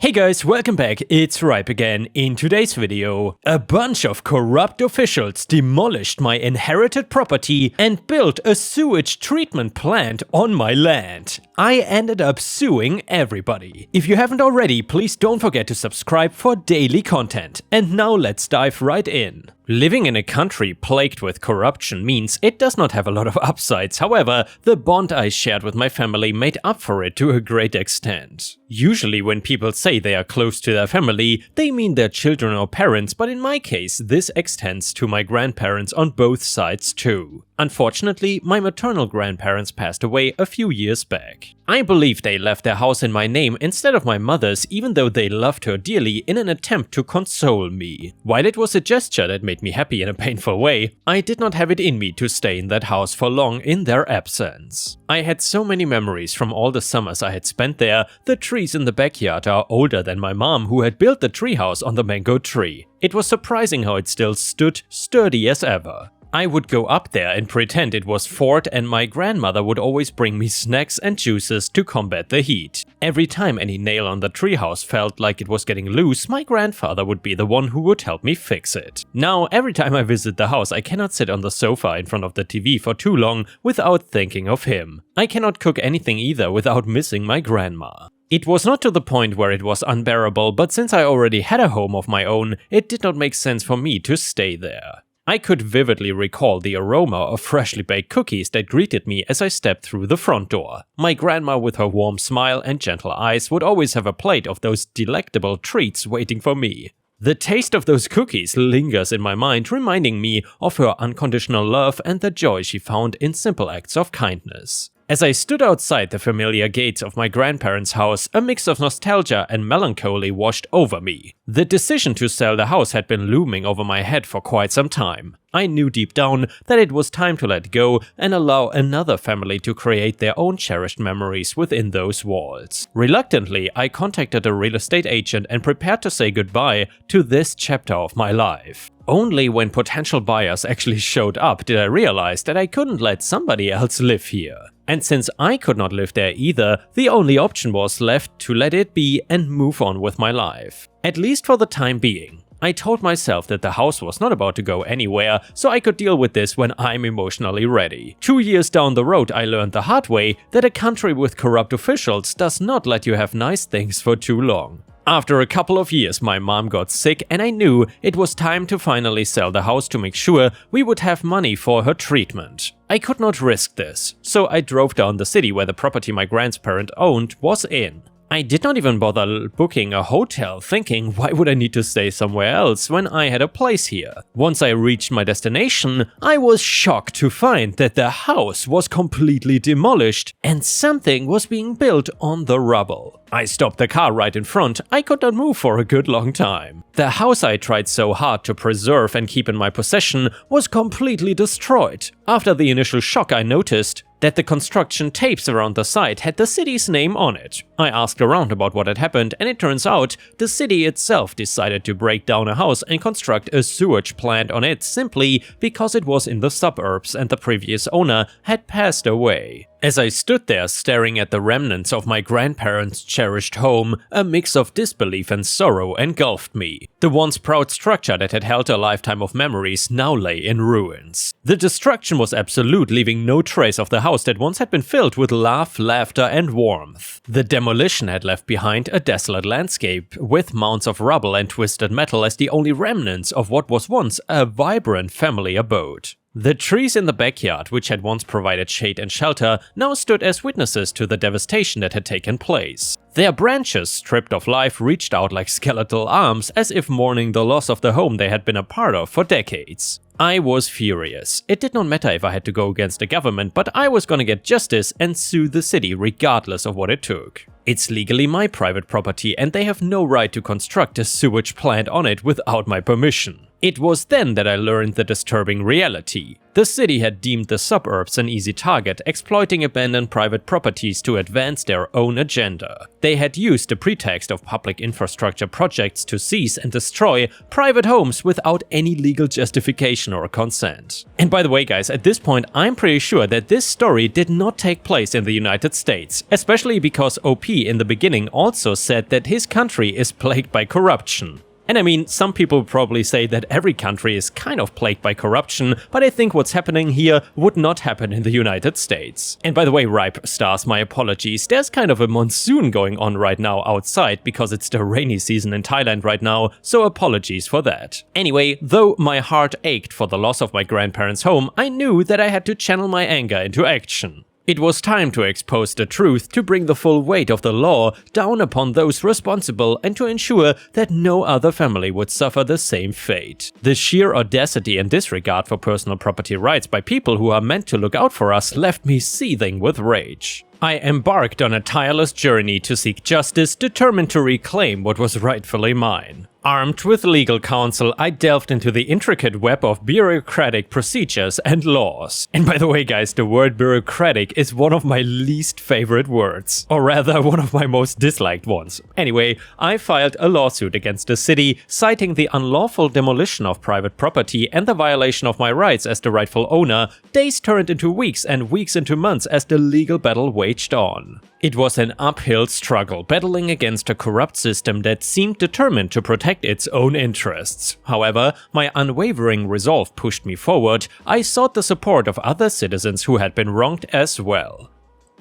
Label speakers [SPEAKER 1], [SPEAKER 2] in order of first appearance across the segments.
[SPEAKER 1] Hey guys, welcome back, it's Ripe again. In today's video, a bunch of corrupt officials demolished my inherited property and built a sewage treatment plant on my land. I ended up suing everybody. If you haven't already, please don't forget to subscribe for daily content. And now let's dive right in. Living in a country plagued with corruption means it does not have a lot of upsides. However, the bond I shared with my family made up for it to a great extent. Usually when people say they are close to their family, they mean their children or parents, but in my case, this extends to my grandparents on both sides too. Unfortunately, my maternal grandparents passed away a few years back. I believe they left their house in my name instead of my mother's, even though they loved her dearly, in an attempt to console me. While it was a gesture that made me happy in a painful way, I did not have it in me to stay in that house for long in their absence. I had so many memories from all the summers I had spent there. The trees in the backyard are older than my mom, who had built the treehouse on the mango tree. It was surprising how it still stood sturdy as ever. I would go up there and pretend it was fort, and my grandmother would always bring me snacks and juices to combat the heat. Every time any nail on the treehouse felt like it was getting loose, my grandfather would be the one who would help me fix it. Now, every time I visit the house, I cannot sit on the sofa in front of the TV for too long without thinking of him. I cannot cook anything either without missing my grandma. It was not to the point where it was unbearable, but since I already had a home of my own, it did not make sense for me to stay there. I could vividly recall the aroma of freshly baked cookies that greeted me as I stepped through the front door. My grandma, with her warm smile and gentle eyes, would always have a plate of those delectable treats waiting for me. The taste of those cookies lingers in my mind, reminding me of her unconditional love and the joy she found in simple acts of kindness. As I stood outside the familiar gates of my grandparents' house, a mix of nostalgia and melancholy washed over me. The decision to sell the house had been looming over my head for quite some time. I knew deep down that it was time to let go and allow another family to create their own cherished memories within those walls. Reluctantly, I contacted a real estate agent and prepared to say goodbye to this chapter of my life. Only when potential buyers actually showed up did I realize that I couldn't let somebody else live here. And since I could not live there either, the only option was left to let it be and move on with my life. At least for the time being. I told myself that the house was not about to go anywhere, so I could deal with this when I'm emotionally ready. 2 years down the road, I learned the hard way that a country with corrupt officials does not let you have nice things for too long. After a couple of years, my mom got sick and I knew it was time to finally sell the house to make sure we would have money for her treatment. I could not risk this, so I drove down the city where the property my grandparent owned was in. I did not even bother booking a hotel, thinking why would I need to stay somewhere else when I had a place here. Once I reached my destination, I was shocked to find that the house was completely demolished and something was being built on the rubble. I stopped the car right in front. I could not move for a good long time. The house I tried so hard to preserve and keep in my possession was completely destroyed. After the initial shock, I noticed that the construction tapes around the site had the city's name on it. I asked around about what had happened, and it turns out the city itself decided to break down a house and construct a sewage plant on it simply because it was in the suburbs and the previous owner had passed away. As I stood there staring at the remnants of my grandparents' cherished home, a mix of disbelief and sorrow engulfed me. The once proud structure that had held a lifetime of memories now lay in ruins. The destruction was absolute, leaving no trace of the house that once had been filled with laugh, laughter and warmth. The demolition had left behind a desolate landscape, with mounds of rubble and twisted metal as the only remnants of what was once a vibrant family abode. The trees in the backyard, which had once provided shade and shelter, now stood as witnesses to the devastation that had taken place. Their branches, stripped of life, reached out like skeletal arms, as if mourning the loss of the home they had been a part of for decades. I was furious. It did not matter if I had to go against the government, but I was gonna get justice and sue the city regardless of what it took. It's legally my private property and they have no right to construct a sewage plant on it without my permission. It was then that I learned the disturbing reality. The city had deemed the suburbs an easy target, exploiting abandoned private properties to advance their own agenda. They had used the pretext of public infrastructure projects to seize and destroy private homes without any legal justification permission or consent. And by the way guys, at this point I'm pretty sure that this story did not take place in the United States, especially because OP in the beginning also said that his country is plagued by corruption. And I mean, some people probably say that every country is kind of plagued by corruption, but I think what's happening here would not happen in the United States. And by the way, Ripe stars, my apologies, there's kind of a monsoon going on right now outside because it's the rainy season in Thailand right now, so apologies for that. Anyway, though my heart ached for the loss of my grandparents' home, I knew that I had to channel my anger into action. It was time to expose the truth, to bring the full weight of the law down upon those responsible and to ensure that no other family would suffer the same fate. The sheer audacity and disregard for personal property rights by people who are meant to look out for us left me seething with rage. I embarked on a tireless journey to seek justice, determined to reclaim what was rightfully mine. Armed with legal counsel, I delved into the intricate web of bureaucratic procedures and laws. And by the way guys, the word bureaucratic is one of my least favorite words. Or rather, one of my most disliked ones. Anyway, I filed a lawsuit against the city, citing the unlawful demolition of private property and the violation of my rights as the rightful owner. Days turned into weeks and weeks into months as the legal battle waged on. It was an uphill struggle, battling against a corrupt system that seemed determined to protect its own interests. However, my unwavering resolve pushed me forward. I sought the support of other citizens who had been wronged as well.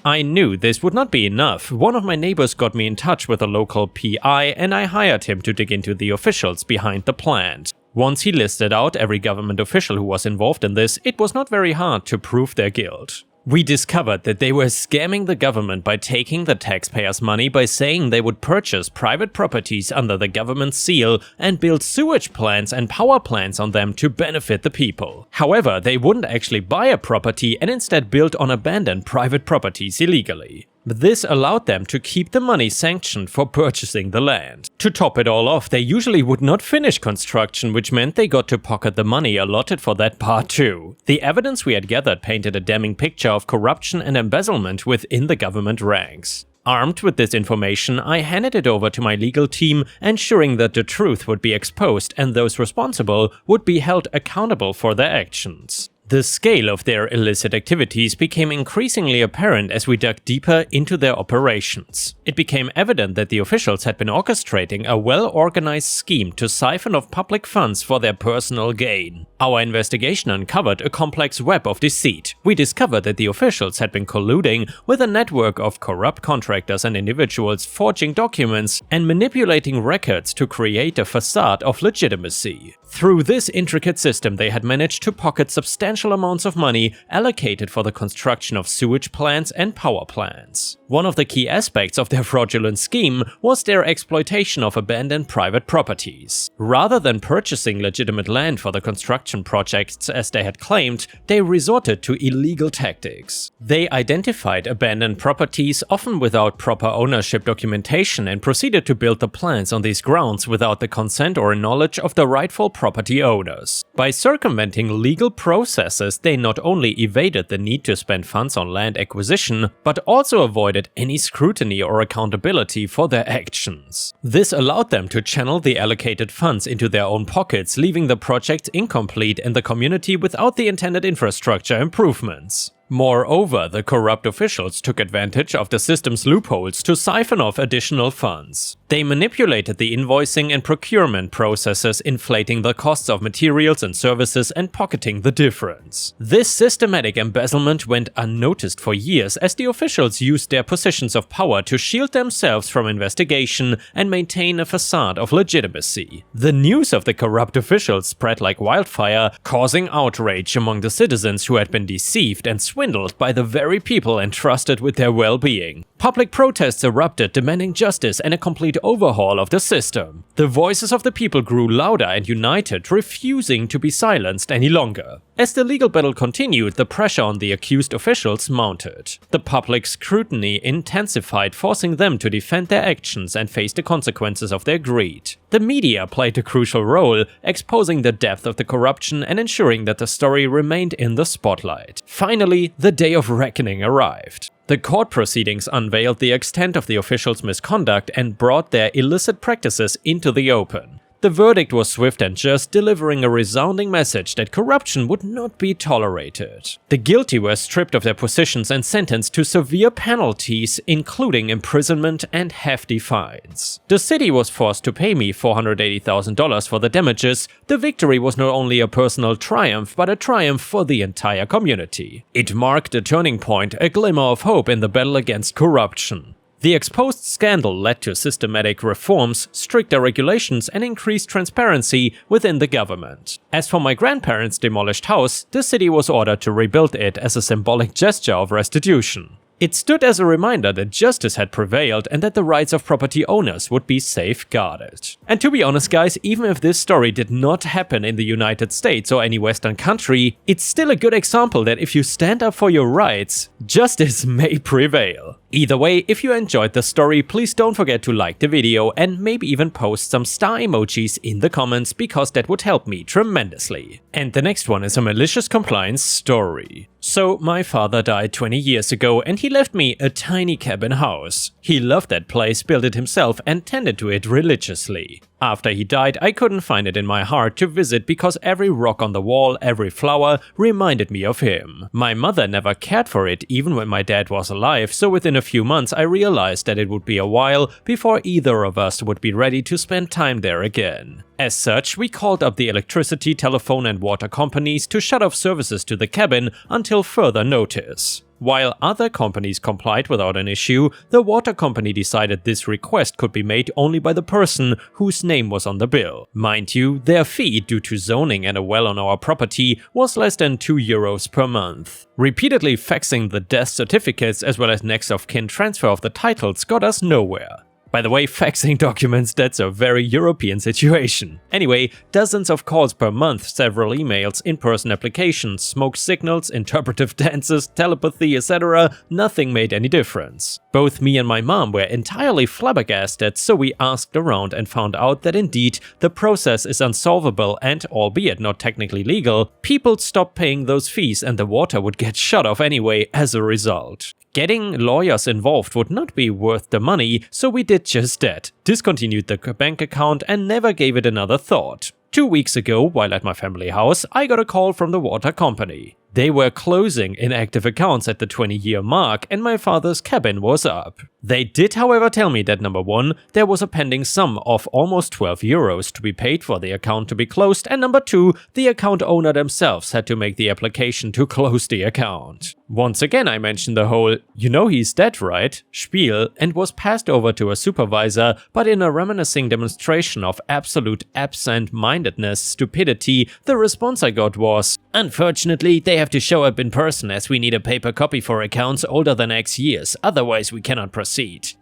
[SPEAKER 1] I knew this would not be enough. One of my neighbors got me in touch with a local PI and I hired him to dig into the officials behind the plant. Once he listed out every government official who was involved in this, it was not very hard to prove their guilt. We discovered that they were scamming the government by taking the taxpayers' money by saying they would purchase private properties under the government seal and build sewage plants and power plants on them to benefit the people. However, they wouldn't actually buy a property and instead built on abandoned private properties illegally. This allowed them to keep the money sanctioned for purchasing the land. To top it all off, they usually would not finish construction, which meant they got to pocket the money allotted for that part too. The evidence we had gathered painted a damning picture of corruption and embezzlement within the government ranks. Armed with this information, I handed it over to my legal team, ensuring that the truth would be exposed and those responsible would be held accountable for their actions. The scale of their illicit activities became increasingly apparent as we dug deeper into their operations. It became evident that the officials had been orchestrating a well-organized scheme to siphon off public funds for their personal gain. Our investigation uncovered a complex web of deceit. We discovered that the officials had been colluding with a network of corrupt contractors and individuals, forging documents and manipulating records to create a facade of legitimacy. Through this intricate system, they had managed to pocket substantial amounts of money allocated for the construction of sewage plants and power plants. One of the key aspects of their fraudulent scheme was their exploitation of abandoned private properties. Rather than purchasing legitimate land for the construction projects as they had claimed, they resorted to illegal tactics. They identified abandoned properties, often without proper ownership documentation, and proceeded to build the plants on these grounds without the consent or knowledge of the rightful property owners. By circumventing legal processes, they not only evaded the need to spend funds on land acquisition, but also avoided any scrutiny or accountability for their actions. This allowed them to channel the allocated funds into their own pockets, leaving the projects incomplete and the community without the intended infrastructure improvements. Moreover, the corrupt officials took advantage of the system's loopholes to siphon off additional funds. They manipulated the invoicing and procurement processes, inflating the costs of materials and services and pocketing the difference. This systematic embezzlement went unnoticed for years as the officials used their positions of power to shield themselves from investigation and maintain a facade of legitimacy. The news of the corrupt officials spread like wildfire, causing outrage among the citizens who had been deceived and swindled by the very people entrusted with their well-being. Public protests erupted, demanding justice and a complete overhaul of the system. The voices of the people grew louder and united, refusing to be silenced any longer. As the legal battle continued, the pressure on the accused officials mounted. The public scrutiny intensified, forcing them to defend their actions and face the consequences of their greed. The media played a crucial role, exposing the depth of the corruption and ensuring that the story remained in the spotlight. Finally, the day of reckoning arrived. The court proceedings unveiled the extent of the officials' misconduct and brought their illicit practices into the open. The verdict was swift and just, delivering a resounding message that corruption would not be tolerated. The guilty were stripped of their positions and sentenced to severe penalties, including imprisonment and hefty fines. The city was forced to pay me $480,000 for the damages. The victory was not only a personal triumph, but a triumph for the entire community. It marked a turning point, a glimmer of hope in the battle against corruption. The exposed scandal led to systematic reforms, stricter regulations, and increased transparency within the government. As for my grandparents' demolished house, the city was ordered to rebuild it as a symbolic gesture of restitution. It stood as a reminder that justice had prevailed and that the rights of property owners would be safeguarded. And to be honest guys, even if this story did not happen in the United States or any Western country, it's still a good example that if you stand up for your rights, justice may prevail. Either way, if you enjoyed the story, please don't forget to like the video and maybe even post some star emojis in the comments, because that would help me tremendously. And the next one is a malicious compliance story. So my father died 20 years ago and he left me a tiny cabin house. He loved that place, built it himself and tended to it religiously. After he died, I couldn't find it in my heart to visit because every rock on the wall, every flower reminded me of him. My mother never cared for it even when my dad was alive, so within a few months I realized that it would be a while before either of us would be ready to spend time there again. As such, we called up the electricity, telephone and water companies to shut off services to the cabin until further notice. While other companies complied without an issue, the water company decided this request could be made only by the person whose name was on the bill. Mind you, their fee due to zoning and a well on our property was less than €2 per month. Repeatedly faxing the death certificates as well as next of kin transfer of the titles got us nowhere. By the way, faxing documents, that's a very European situation. Anyway, dozens of calls per month, several emails, in-person applications, smoke signals, interpretive dances, telepathy, etc. Nothing made any difference. Both me and my mom were entirely flabbergasted, so we asked around and found out that indeed the process is unsolvable and, albeit not technically legal, people stopped paying those fees and the water would get shut off anyway as a result. Getting lawyers involved would not be worth the money, so we did just that, discontinued the bank account and never gave it another thought. 2 weeks ago, while at my family house, I got a call from the water company. They were closing inactive accounts at the 20-year mark and my father's cabin was up. They did however tell me that number 1, there was a pending sum of almost €12 to be paid for the account to be closed, and number 2, the account owner themselves had to make the application to close the account. Once again I mentioned the whole "you know he's dead, right?" spiel and was passed over to a supervisor, but in a reminiscing demonstration of absolute absent-mindedness, stupidity, the response I got was, "Unfortunately, they have to show up in person as we need a paper copy for accounts older than X years, otherwise we cannot proceed."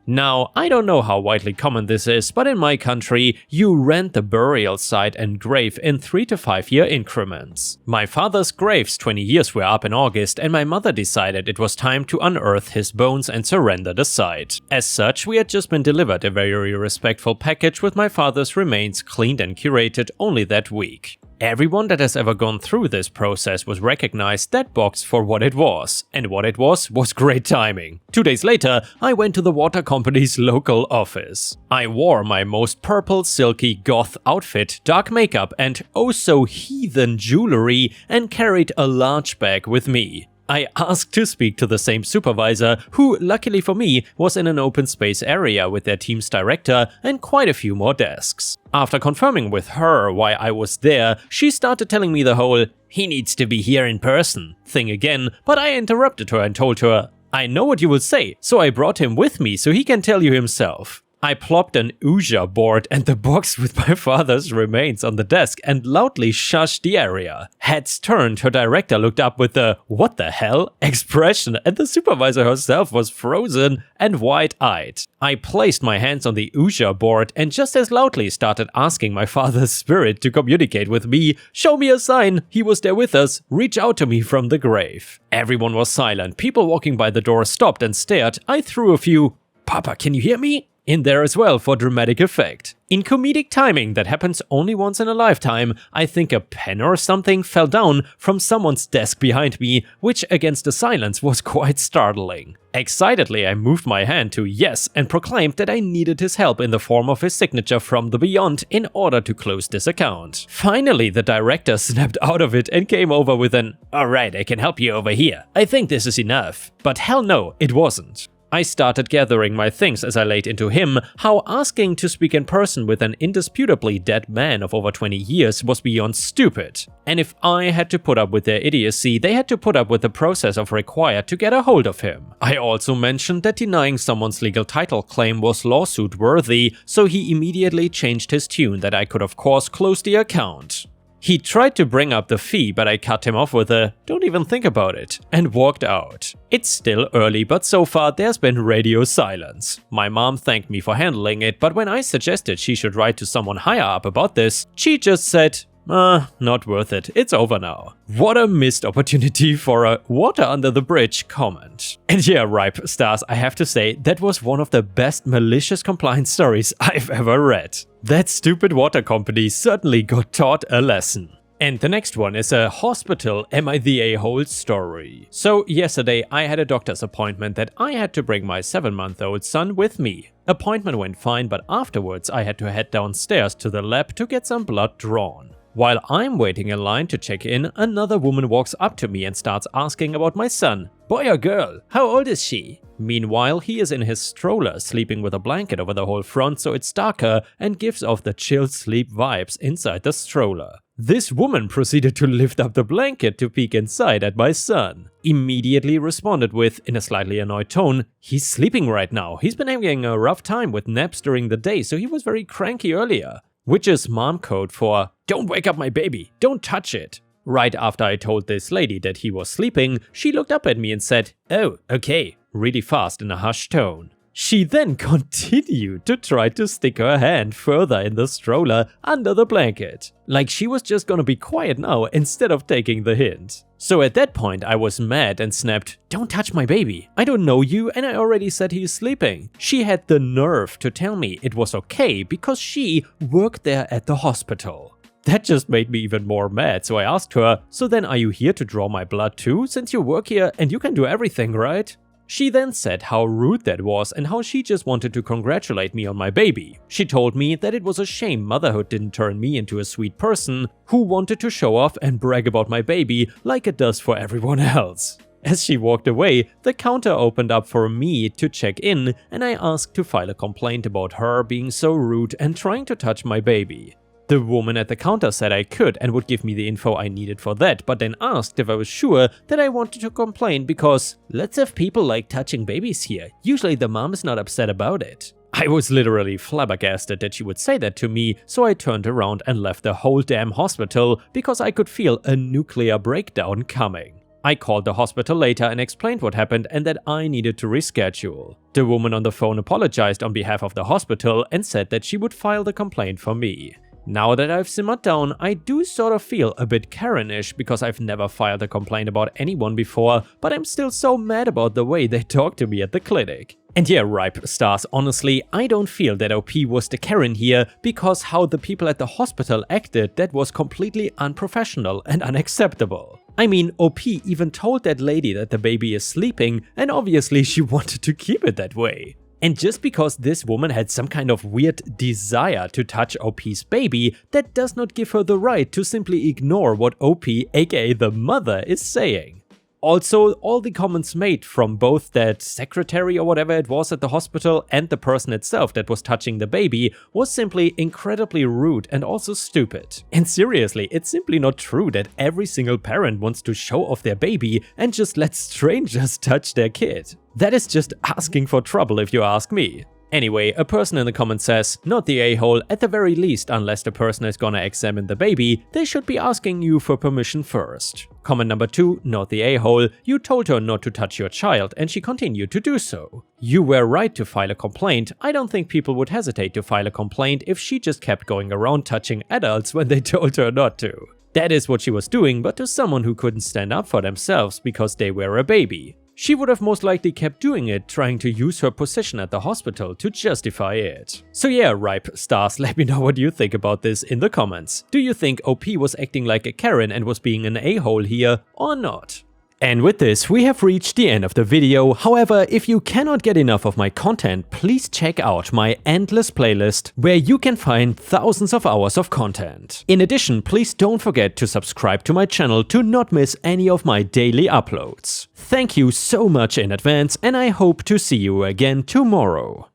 [SPEAKER 1] Now, I don't know how widely common this is, but in my country, you rent the burial site and grave in 3 to 5 year increments. My father's grave's 20 years were up in August and my mother decided it was time to unearth his bones and surrender the site. As such, we had just been delivered a very respectful package with my father's remains cleaned and curated only that week. Everyone that has ever gone through this process was recognized that box for what it was, and what it was great timing. 2 days later, I went to the water company's local office. I wore my most purple silky goth outfit, dark makeup and oh so heathen jewelry and carried a large bag with me. I asked to speak to the same supervisor, who, luckily for me, was in an open space area with their team's director and quite a few more desks. After confirming with her why I was there, she started telling me the whole "he needs to be here in person" thing again, but I interrupted her and told her, "I know what you will say, so I brought him with me so he can tell you himself." I plopped an Ouija board and the box with my father's remains on the desk and loudly shushed the area. Heads turned, her director looked up with the "what the hell" expression and the supervisor herself was frozen and wide-eyed. I placed my hands on the Ouija board and just as loudly started asking my father's spirit to communicate with me, show me a sign, he was there with us, reach out to me from the grave. Everyone was silent, people walking by the door stopped and stared. I threw a few "Papa, can you hear me?" in there as well for dramatic effect. In comedic timing that happens only once in a lifetime, I think a pen or something fell down from someone's desk behind me, which against the silence was quite startling. Excitedly, I moved my hand to yes and proclaimed that I needed his help in the form of his signature from the beyond in order to close this account. Finally, the director snapped out of it and came over with an "Alright, I can help you over here. I think this is enough." But hell no, it wasn't. I started gathering my things as I laid into him how asking to speak in person with an indisputably dead man of over 20 years was beyond stupid. And if I had to put up with their idiocy, they had to put up with the process of required to get a hold of him. I also mentioned that denying someone's legal title claim was lawsuit worthy, so he immediately changed his tune that I could of course close the account. He tried to bring up the fee, but I cut him off with a "don't even think about it" and walked out. It's still early, but so far there's been radio silence. My mom thanked me for handling it, but when I suggested she should write to someone higher up about this, she just said, not worth it, it's over now. What a missed opportunity for a water under the bridge comment. And yeah, Ripe Stars, I have to say, that was one of the best malicious compliance stories I've ever read. That stupid water company certainly got taught a lesson. And the next one is a hospital am I the a-hole story. So yesterday I had a doctor's appointment that I had to bring my 7-month-old son with me. Appointment went fine, but afterwards I had to head downstairs to the lab to get some blood drawn. While I'm waiting in line to check in, another woman walks up to me and starts asking about my son. Boy or girl? How old is she? Meanwhile, he is in his stroller, sleeping with a blanket over the whole front so it's darker and gives off the chill sleep vibes inside the stroller. This woman proceeded to lift up the blanket to peek inside at my son. Immediately responded with, in a slightly annoyed tone, "He's sleeping right now. He's been having a rough time with naps during the day, so he was very cranky earlier." Which is mom code for "don't wake up my baby, don't touch it." Right after I told this lady that he was sleeping, she looked up at me and said, "Oh, okay," really fast in a hushed tone. She then continued to try to stick her hand further in the stroller under the blanket, like she was just gonna be quiet now instead of taking the hint. So at that point I was mad and snapped, "Don't touch my baby. I don't know you and I already said he's sleeping." She had the nerve to tell me it was okay because she worked there at the hospital. That just made me even more mad, so I asked her, "So then are you here to draw my blood too, since you work here and you can do everything, right?" She then said how rude that was and how she just wanted to congratulate me on my baby. She told me that it was a shame motherhood didn't turn me into a sweet person who wanted to show off and brag about my baby like it does for everyone else. As she walked away, the counter opened up for me to check in and I asked to file a complaint about her being so rude and trying to touch my baby. The woman at the counter said I could and would give me the info I needed for that, but then asked if I was sure that I wanted to complain because lots of people like touching babies here. Usually the mom is not upset about it. I was literally flabbergasted that she would say that to me, so I turned around and left the whole damn hospital because I could feel a nuclear breakdown coming. I called the hospital later and explained what happened and that I needed to reschedule. The woman on the phone apologized on behalf of the hospital and said that she would file the complaint for me. Now that I've simmered down, I do sort of feel a bit Karen-ish because I've never filed a complaint about anyone before, but I'm still so mad about the way they talked to me at the clinic. And yeah, Ripe Stars, honestly, I don't feel that OP was the Karen here because how the people at the hospital acted, that was completely unprofessional and unacceptable. I mean, OP even told that lady that the baby is sleeping and obviously she wanted to keep it that way. And just because this woman had some kind of weird desire to touch OP's baby, that does not give her the right to simply ignore what OP, aka the mother, is saying. Also, all the comments made from both that secretary or whatever it was at the hospital and the person itself that was touching the baby was simply incredibly rude and also stupid. And seriously, it's simply not true that every single parent wants to show off their baby and just let strangers touch their kid. That is just asking for trouble if you ask me. Anyway, a person in the comments says, not the a-hole, at the very least, unless the person is gonna examine the baby, they should be asking you for permission first. Comment number 2, not the a-hole, you told her not to touch your child and she continued to do so. You were right to file a complaint. I don't think people would hesitate to file a complaint if she just kept going around touching adults when they told her not to. That is what she was doing, but to someone who couldn't stand up for themselves because they were a baby. She would have most likely kept doing it, trying to use her position at the hospital to justify it. So yeah, Ripe Stars, let me know what you think about this in the comments. Do you think OP was acting like a Karen and was being an a-hole here, or not? And with this, we have reached the end of the video. However, if you cannot get enough of my content, please check out my endless playlist, where you can find thousands of hours of content. In addition, please don't forget to subscribe to my channel to not miss any of my daily uploads. Thank you so much in advance, and I hope to see you again tomorrow.